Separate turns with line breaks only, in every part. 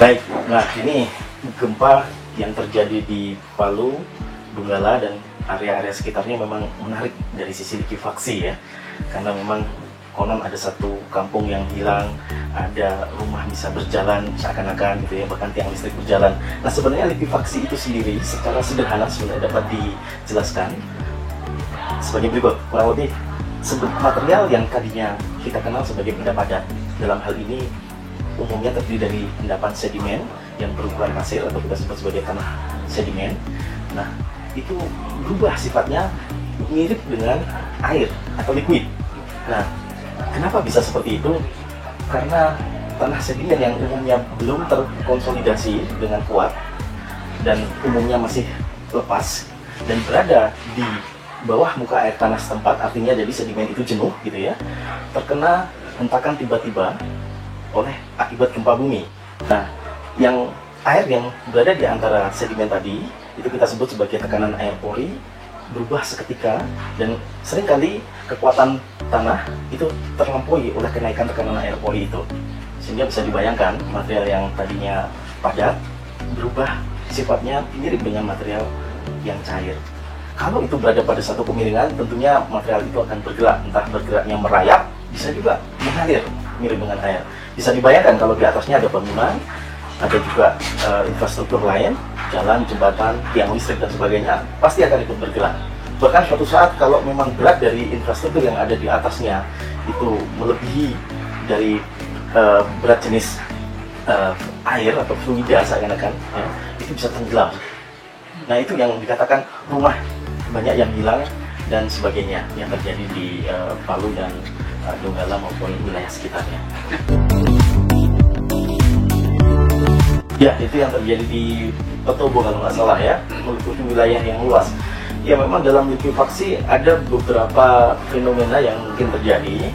Baik, nah ini gempa yang terjadi di Palu, Donggala dan area-area sekitarnya memang menarik dari sisi likuifaksi ya, karena memang konon ada satu kampung yang hilang, ada rumah bisa berjalan seakan-akan gitu ya, bahkan tiang listrik berjalan. Nah sebenarnya likuifaksi itu sendiri secara sederhana sebenarnya dapat dijelaskan sebagai berikut. Kurang lebih material yang tadinya kita kenal sebagai benda padat, dalam hal ini umumnya terdiri dari endapan sedimen yang berukuran pasir atau kita sebut sebagai tanah sedimen. Nah itu berubah sifatnya mirip dengan air atau liquid. Nah kenapa bisa seperti itu? Karena tanah sedimen yang umumnya belum terkonsolidasi dengan kuat dan umumnya masih lepas dan berada di bawah muka air tanah setempat, artinya jadi sedimen itu jenuh gitu ya, terkena hentakan tiba-tiba oleh akibat gempa bumi. Nah, air yang berada di antara sedimen tadi itu kita sebut sebagai tekanan air pori berubah seketika, dan seringkali kekuatan tanah itu terlampaui oleh kenaikan tekanan air pori itu, sehingga bisa dibayangkan material yang tadinya padat berubah sifatnya mirip dengan material yang cair. Kalau itu berada pada satu kemiringan, tentunya material itu akan bergerak, entah bergeraknya merayap, bisa juga mengalir mirip dengan air. Bisa dibayangkan kalau di atasnya ada bangunan, ada juga infrastruktur lain, jalan, jembatan, tiang listrik dan sebagainya, pasti akan ikut bergerak. Bahkan suatu saat kalau memang berat dari infrastruktur yang ada di atasnya itu melebihi dari berat jenis air atau fluida seakan-akan, ya, itu bisa tenggelam. Nah itu yang dikatakan rumah banyak yang hilang dan sebagainya yang terjadi di Palu dan Donggala maupun wilayah sekitarnya. Ya, itu yang terjadi di Petobo kalau nggak salah ya, meliputi wilayah yang luas. Ya memang dalam likuifaksi ada beberapa fenomena yang mungkin terjadi.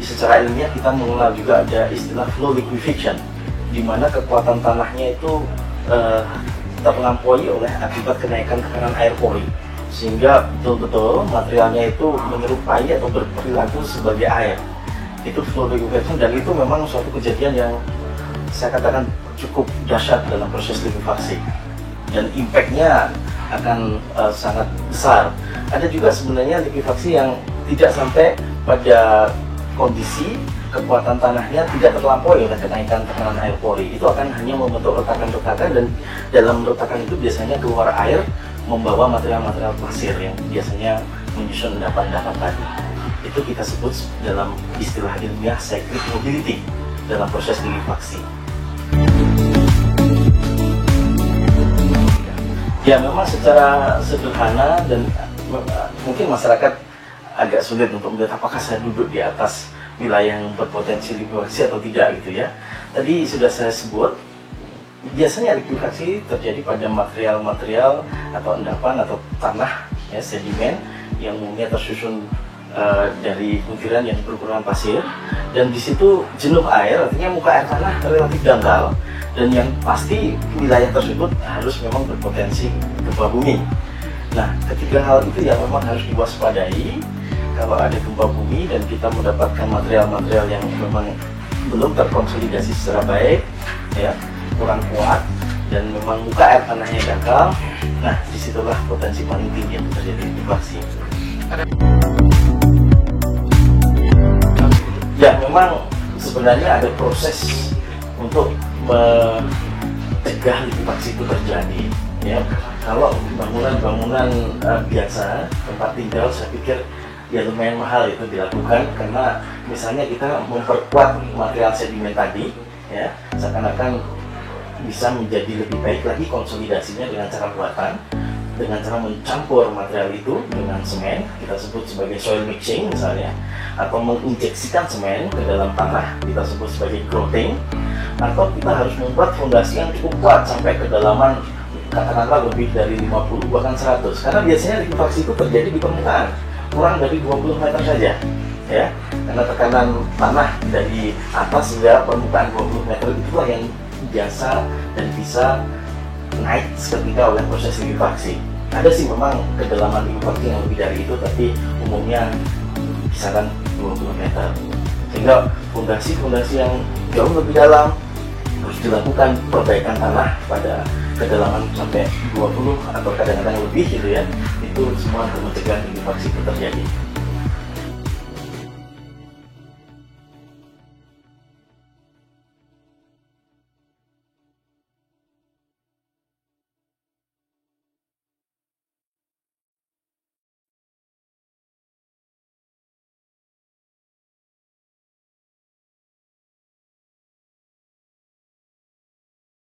Secara ilmiah kita mengenal juga ada istilah flow liquefaction, di mana kekuatan tanahnya itu terlampaui oleh akibat kenaikan tekanan air pori, sehingga betul-betul materialnya itu menyerupai atau berperilaku sebagai air. Itu flow liquefaction, dan itu memang suatu kejadian yang saya katakan cukup dahsyat dalam proses likuifaksi, dan impact-nya akan sangat besar. Ada juga sebenarnya likuifaksi yang tidak sampai pada kondisi kekuatan tanahnya tidak terlampaui oleh kenaikan tekanan air pori. Itu akan hanya membentuk retakan-retakan, dan dalam retakan itu biasanya keluar air membawa material-material pasir yang biasanya menyusun endapan-endapan tadi. Itu kita sebut dalam istilah ilmiah cyclic mobility dalam proses likuifaksi. Ya memang secara sederhana, dan mungkin masyarakat agak sulit untuk melihat apakah saya duduk di atas wilayah yang berpotensi likuifaksi atau tidak gitu ya. Tadi sudah saya sebut, biasanya likuifaksi terjadi pada material-material atau endapan atau tanah ya, sedimen yang umumnya tersusun dari butiran yang berukuran pasir, dan di situ jenuh air, artinya muka air tanah relatif dangkal, dan yang pasti wilayah tersebut harus memang berpotensi gempa bumi. Nah, ketiga hal itu yang memang harus diwaspadai kalau ada gempa bumi dan kita mendapatkan material-material yang memang belum terkonsolidasi secara baik, ya, kurang kuat, dan memang muka air tanahnya dangkal. Nah, disitulah potensi paling tinggi yang terjadi likuifaksi. Ya, memang sebenarnya ada proses untuk mencegah likuifaksi itu terjadi. Ya, kalau bangunan-bangunan biasa tempat tinggal, saya pikir ya lumayan mahal itu dilakukan, karena misalnya kita memperkuat material sedimen tadi, ya, seakan-akan bisa menjadi lebih baik lagi konsolidasinya dengan cara buatan, dengan cara mencampur material itu dengan semen, kita sebut sebagai soil mixing misalnya, atau menginjeksikan semen ke dalam tanah, kita sebut sebagai grouting, atau kita harus membuat fondasi yang cukup kuat sampai kedalaman katakanlah lebih dari 50 bahkan 100, karena biasanya likuifaksi itu terjadi di permukaan kurang dari 20 meter saja, ya, karena tekanan tanah dari atas hingga permukaan 20 meter itulah yang biasa dan bisa naik seketika oleh proses likuifaksi. Ada sih memang kedalaman likuifaksi yang lebih dari itu, tapi umumnya kisaran 20 meter, sehingga fondasi yang jauh lebih dalam terus dilakukan perbaikan tanah pada kedalaman sampai 20 atau kadang-kadang lebih gitu ya. Itu semua untuk mencegah likuifaksi itu terjadi.